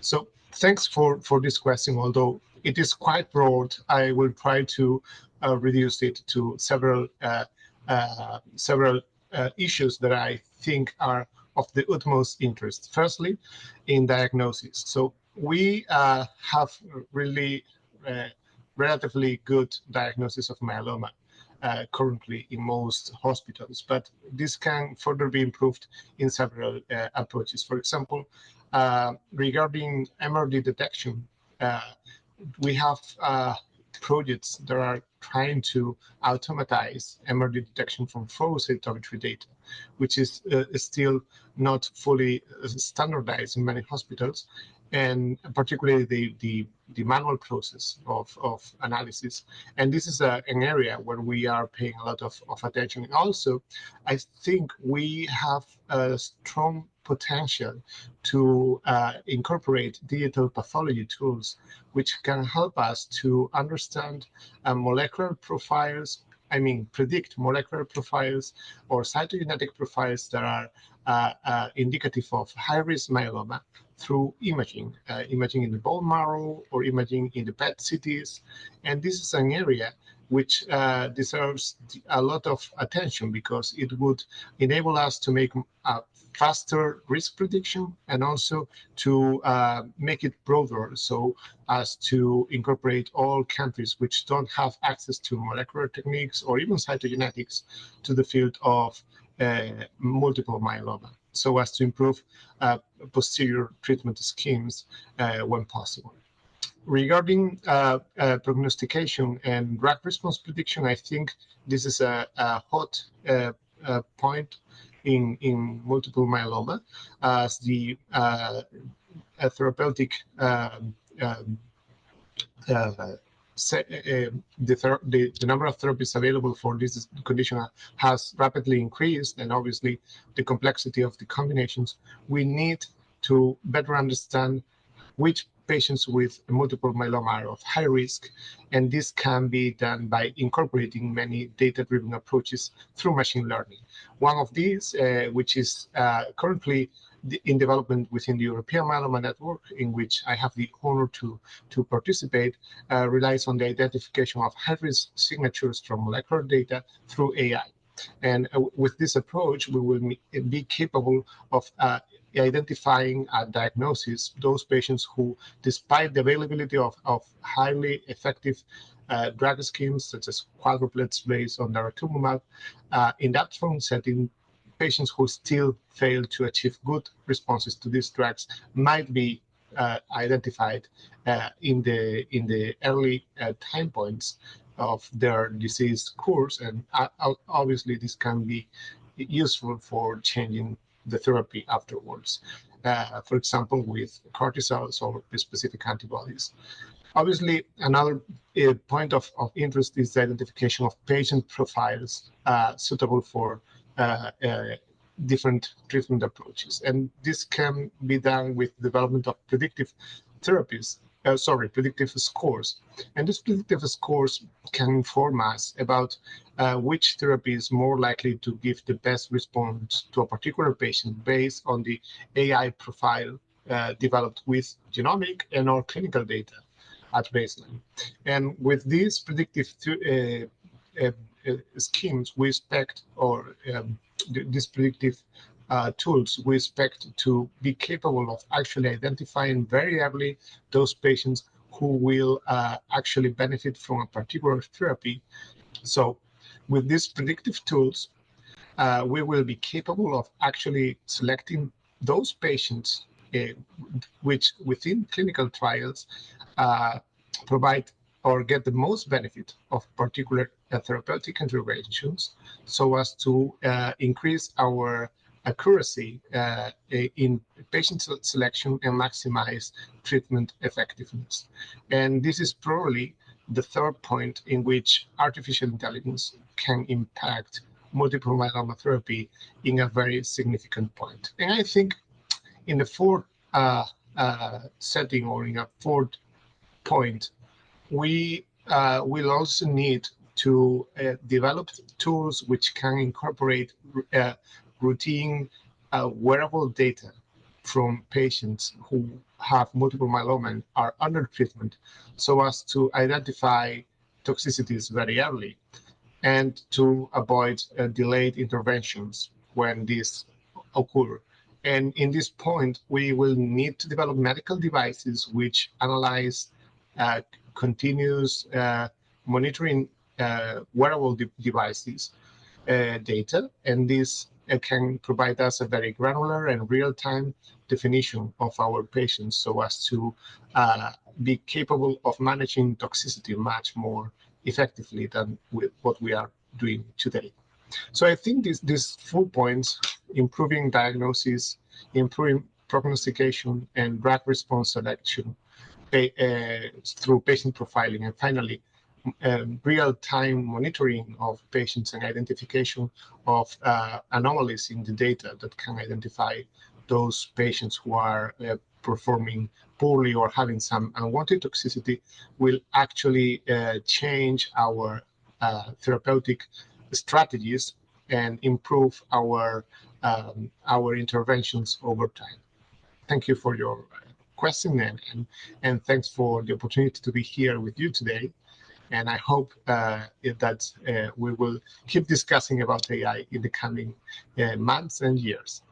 So thanks for this question. Although it is quite broad, I will try to reduce it to several issues that I think are of the utmost interest. Firstly, in diagnosis. So we have really relatively good diagnosis of myeloma currently in most hospitals, but this can further be improved in several approaches. For example, regarding MRD detection, we have projects that are trying to automatize MRD detection from flow cytometry data, which is still not fully standardized in many hospitals, and particularly the manual process of analysis. And this is an area where we are paying a lot of attention. And also, I think we have a strong potential to incorporate digital pathology tools, which can help us to understand molecular profiles, predict molecular profiles or cytogenetic profiles that are indicative of high-risk myeloma through imaging, imaging in the bone marrow or imaging in the PET CTs. And this is an area which deserves a lot of attention because it would enable us to make a faster risk prediction and also to make it broader so as to incorporate all countries which don't have access to molecular techniques or even cytogenetics to the field of multiple myeloma, so as to improve posterior treatment schemes when possible. Regarding prognostication and drug response prediction, I think this is a hot point in multiple myeloma, as the therapeutic the number of therapies available for this condition has rapidly increased, and obviously the complexity of the combinations. We need to better understand which patients with multiple myeloma are of high risk, and this can be done by incorporating many data-driven approaches through machine learning. One of these, which is currently in development within the European Myeloma Network, in which I have the honor to participate, relies on the identification of high-risk signatures from molecular data through AI. And with this approach, we will be capable of identifying and diagnosis those patients who, despite the availability of highly effective drug schemes such as quadruplets based on daratumumab, in that front setting, patients who still fail to achieve good responses to these drugs might be identified in the early time points of their disease course, and obviously this can be useful for changing the therapy afterwards, for example, with cortisols or specific antibodies. Obviously, another point of interest is the identification of patient profiles suitable for different treatment approaches. And this can be done with development of predictive therapies, predictive scores. And these predictive scores can inform us about which therapy is more likely to give the best response to a particular patient based on the AI profile developed with genomic and or clinical data at baseline. And with these predictive schemes, we expect, or these predictive tools, we expect to be capable of actually identifying very early those patients who will actually benefit from a particular therapy. So with these predictive tools, we will be capable of actually selecting those patients which within clinical trials provide or get the most benefit of particular therapeutic interventions, so as to increase our accuracy in patient selection and maximize treatment effectiveness. And this is probably the third point in which artificial intelligence can impact multiple myeloma therapy in a very significant point. And I think in the fourth setting, or in a fourth point, we will also need to develop tools which can incorporate routine wearable data from patients who have multiple myeloma and are under treatment, so as to identify toxicities very early and to avoid delayed interventions when these occur. And in this point, we will need to develop medical devices which analyze continuous monitoring wearable devices data, and this can provide us a very granular and real-time definition of our patients so as to be capable of managing toxicity much more effectively than with what we are doing today. So I think these 4 points, improving diagnosis, improving prognostication, and drug response selection through patient profiling, and finally, real-time monitoring of patients and identification of anomalies in the data that can identify those patients who are performing poorly or having some unwanted toxicity, will actually change our therapeutic strategies and improve our interventions over time. Thank you for your question, and thanks for the opportunity to be here with you today. And I hope that we will keep discussing about AI in the coming months and years.